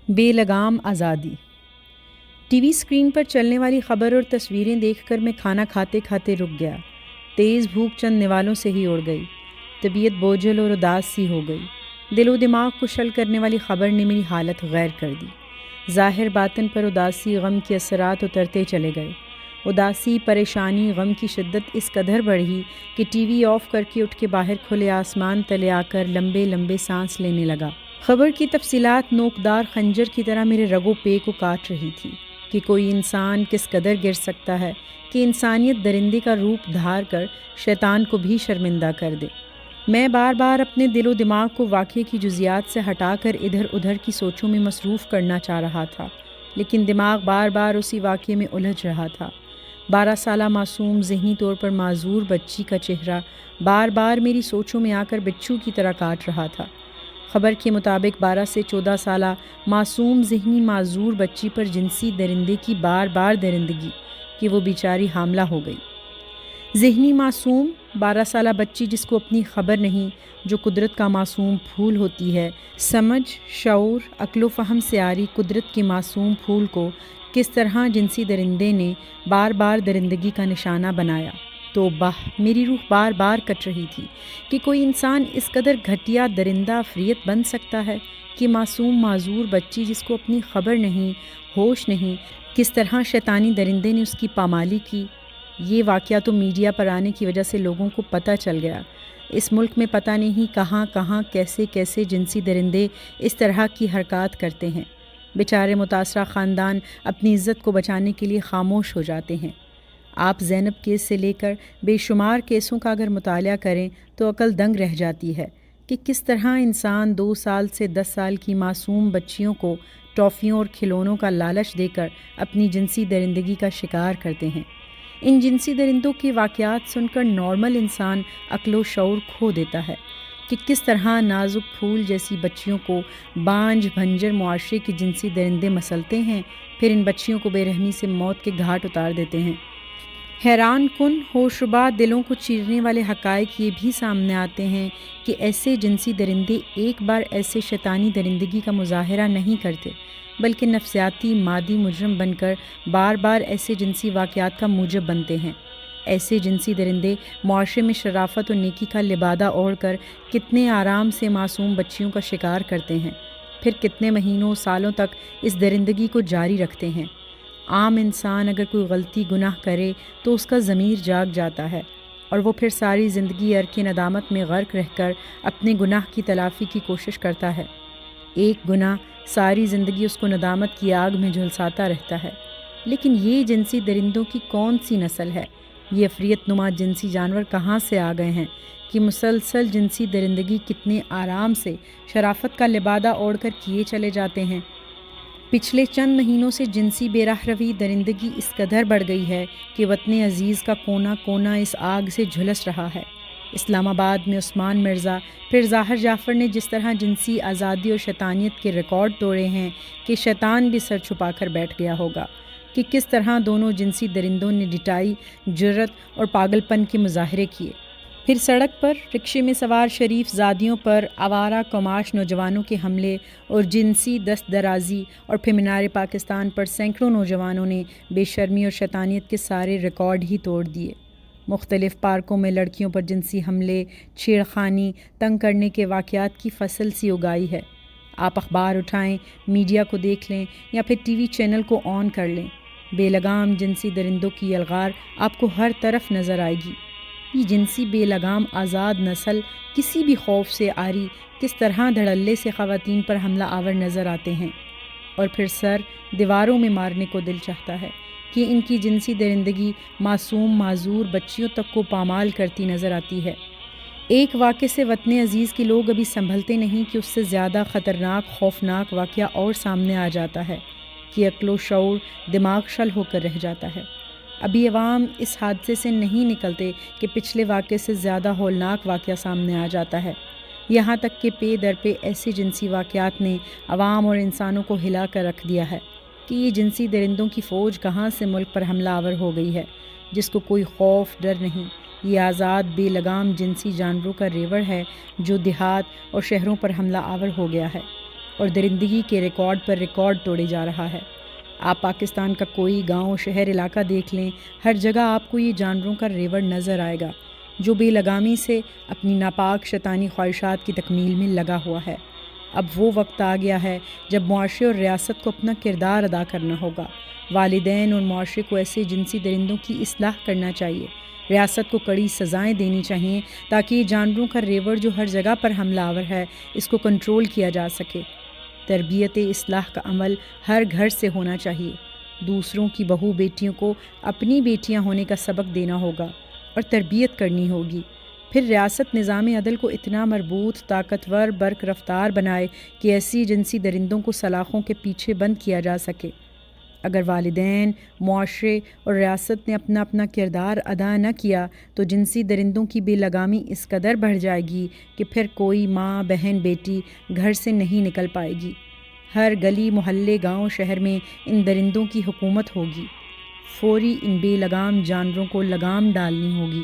بے لگام آزادی۔ ٹی وی اسکرین پر چلنے والی خبر اور تصویریں دیکھ کر میں کھانا کھاتے کھاتے رک گیا۔ تیز بھوک چند نوالوں سے ہی اڑ گئی۔ طبیعت بوجھل اور اداس سی ہو گئی۔ دل و دماغ کو شل کرنے والی خبر نے میری حالت غیر کر دی۔ ظاہر باطن پر اداسی غم کے اثرات اترتے چلے گئے۔ اداسی، پریشانی، غم کی شدت اس قدر بڑھی کہ ٹی وی آف کر کے اٹھ کے باہر کھلے آسمان تلے آ کر لمبے لمبے سانس لینے لگا۔ خبر کی تفصیلات نوکدار خنجر کی طرح میرے رگ و پے کو کاٹ رہی تھی کہ کوئی انسان کس قدر گر سکتا ہے کہ انسانیت درندے کا روپ دھار کر شیطان کو بھی شرمندہ کر دے۔ میں بار بار اپنے دل و دماغ کو واقعے کی جزیات سے ہٹا کر ادھر ادھر کی سوچوں میں مصروف کرنا چاہ رہا تھا، لیکن دماغ بار بار اسی واقعے میں الجھ رہا تھا۔ 12 سالہ معصوم، ذہنی طور پر معذور بچی کا چہرہ بار بار میری سوچوں میں آ کر بچھو کی طرح کاٹ رہا تھا۔ خبر کے مطابق 12 سے 14 سالہ معصوم ذہنی معذور بچی پر جنسی درندے کی بار بار درندگی کہ وہ بیچاری حاملہ ہو گئی۔ ذہنی معصوم 12 سالہ بچی جس کو اپنی خبر نہیں، جو قدرت کا معصوم پھول ہوتی ہے، سمجھ، شعور، عقل و فہم سے آری قدرت کے معصوم پھول کو کس طرح جنسی درندے نے بار بار درندگی کا نشانہ بنایا۔ توبہ! میری روح بار بار کٹ رہی تھی کہ کوئی انسان اس قدر گھٹیا درندہ عفریت بن سکتا ہے کہ معصوم معذور بچی جس کو اپنی خبر نہیں، ہوش نہیں، کس طرح شیطانی درندے نے اس کی پامالی کی۔ یہ واقعہ تو میڈیا پر آنے کی وجہ سے لوگوں کو پتہ چل گیا۔ اس ملک میں پتہ نہیں کہاں کہاں کیسے کیسے جنسی درندے اس طرح کی حرکات کرتے ہیں۔ بیچارے متاثرہ خاندان اپنی عزت کو بچانے کے لیے خاموش ہو جاتے ہیں۔ آپ زینب کیس سے لے کر بے شمار کیسوں کا اگر مطالعہ کریں تو عقل دنگ رہ جاتی ہے کہ کس طرح انسان 2 سال سے 10 سال کی معصوم بچیوں کو ٹافیوں اور کھلونوں کا لالچ دے کر اپنی جنسی درندگی کا شکار کرتے ہیں۔ ان جنسی درندوں کے واقعات سن کر نارمل انسان عقل و شعور کھو دیتا ہے کہ کس طرح نازک پھول جیسی بچیوں کو بانجھ بھنجر معاشرے کے جنسی درندے مسلتے ہیں، پھر ان بچیوں کو بے رحمی سے موت کے گھاٹ اتار دیتے ہیں۔ حیران کن، ہوشربا، دلوں کو چیرنے والے حقائق یہ بھی سامنے آتے ہیں کہ ایسے جنسی درندے ایک بار ایسے شیطانی درندگی کا مظاہرہ نہیں کرتے، بلکہ نفسیاتی مادی مجرم بن کر بار بار ایسے جنسی واقعات کا موجب بنتے ہیں۔ ایسے جنسی درندے معاشرے میں شرافت و نیکی کا لبادہ اوڑھ کر کتنے آرام سے معصوم بچیوں کا شکار کرتے ہیں، پھر کتنے مہینوں سالوں تک اس درندگی کو جاری رکھتے ہیں۔ عام انسان اگر کوئی غلطی گناہ کرے تو اس کا ضمیر جاگ جاتا ہے اور وہ پھر ساری زندگی عرق ندامت میں غرق رہ کر اپنے گناہ کی تلافی کی کوشش کرتا ہے۔ ایک گناہ ساری زندگی اس کو ندامت کی آگ میں جھلساتا رہتا ہے۔ لیکن یہ جنسی درندوں کی کون سی نسل ہے؟ یہ عفریت نما جنسی جانور کہاں سے آ گئے ہیں کہ مسلسل جنسی درندگی کتنے آرام سے شرافت کا لبادہ اوڑھ کر کیے چلے جاتے ہیں۔ پچھلے چند مہینوں سے جنسی بے راہ روی درندگی اس قدر بڑھ گئی ہے کہ وطن عزیز کا کونا کونا اس آگ سے جھلس رہا ہے۔ اسلام آباد میں عثمان مرزا، پھر ظاہر جعفر نے جس طرح جنسی آزادی اور شیطانیت کے ریکارڈ توڑے ہیں کہ شیطان بھی سر چھپا کر بیٹھ گیا ہوگا کہ کس طرح دونوں جنسی درندوں نے ڈٹائی، جرأت اور پاگل پن کے مظاہرے کیے۔ پھر سڑک پر رکشے میں سوار شریف زادیوں پر آوارہ قماش نوجوانوں کے حملے اور جنسی دست درازی، اور پھر مینار پاکستان پر سینکڑوں نوجوانوں نے بے شرمی اور شیطانیت کے سارے ریکارڈ ہی توڑ دیے۔ مختلف پارکوں میں لڑکیوں پر جنسی حملے، چھیڑخانی، تنگ کرنے کے واقعات کی فصل سی اگائی ہے۔ آپ اخبار اٹھائیں، میڈیا کو دیکھ لیں یا پھر ٹی وی چینل کو آن کر لیں، بے لگام جنسی درندوں کی یلغار آپ کو ہر طرف نظر آئے گی۔ یہ جنسی بے لگام آزاد نسل کسی بھی خوف سے آری کس طرح دھڑلے سے خواتین پر حملہ آور نظر آتے ہیں، اور پھر سر دیواروں میں مارنے کو دل چاہتا ہے کہ ان کی جنسی درندگی معصوم معذور بچیوں تک کو پامال کرتی نظر آتی ہے۔ ایک واقعے سے وطن عزیز کے لوگ ابھی سنبھلتے نہیں کہ اس سے زیادہ خطرناک خوفناک واقعہ اور سامنے آ جاتا ہے کہ عقل و شعور دماغ شل ہو کر رہ جاتا ہے۔ ابھی عوام اس حادثے سے نہیں نکلتے کہ پچھلے واقعے سے زیادہ ہولناک واقعہ سامنے آ جاتا ہے۔ یہاں تک کہ پے در پہ ایسے جنسی واقعات نے عوام اور انسانوں کو ہلا کر رکھ دیا ہے کہ یہ جنسی درندوں کی فوج کہاں سے ملک پر حملہ آور ہو گئی ہے، جس کو کوئی خوف ڈر نہیں۔ یہ آزاد بے لگام جنسی جانوروں کا ریوڑ ہے جو دیہات اور شہروں پر حملہ آور ہو گیا ہے۔ اور درندگی کے ریکارڈ پر ریکارڈ توڑے جا رہا ہے۔ آپ پاکستان کا کوئی گاؤں، شہر، علاقہ دیکھ لیں، ہر جگہ آپ کو یہ جانوروں کا ریوڑ نظر آئے گا جو بے لگامی سے اپنی ناپاک شیطانی خواہشات کی تکمیل میں لگا ہوا ہے۔ اب وہ وقت آ گیا ہے جب معاشرے اور ریاست کو اپنا کردار ادا کرنا ہوگا۔ والدین اور معاشرے کو ایسے جنسی درندوں کی اصلاح کرنا چاہیے۔ ریاست کو کڑی سزائیں دینی چاہیے تاکہ یہ جانوروں کا ریوڑ جو ہر جگہ پر حملہ آور ہے اس کو کنٹرول کیا جا سکے۔ تربیت اصلاح کا عمل ہر گھر سے ہونا چاہیے۔ دوسروں کی بہو بیٹیوں کو اپنی بیٹیاں ہونے کا سبق دینا ہوگا اور تربیت کرنی ہوگی۔ پھر ریاست نظام عدل کو اتنا مربوط، طاقتور، برق رفتار بنائے کہ ایسی جنسی درندوں کو سلاخوں کے پیچھے بند کیا جا سکے۔ اگر والدین، معاشرے اور ریاست نے اپنا اپنا کردار ادا نہ کیا تو جنسی درندوں کی بے لگامی اس قدر بڑھ جائے گی کہ پھر کوئی ماں، بہن، بیٹی گھر سے نہیں نکل پائے گی۔ ہر گلی، محلے، گاؤں، شہر میں ان درندوں کی حکومت ہوگی۔ فوری ان بے لگام جانوروں کو لگام ڈالنی ہوگی۔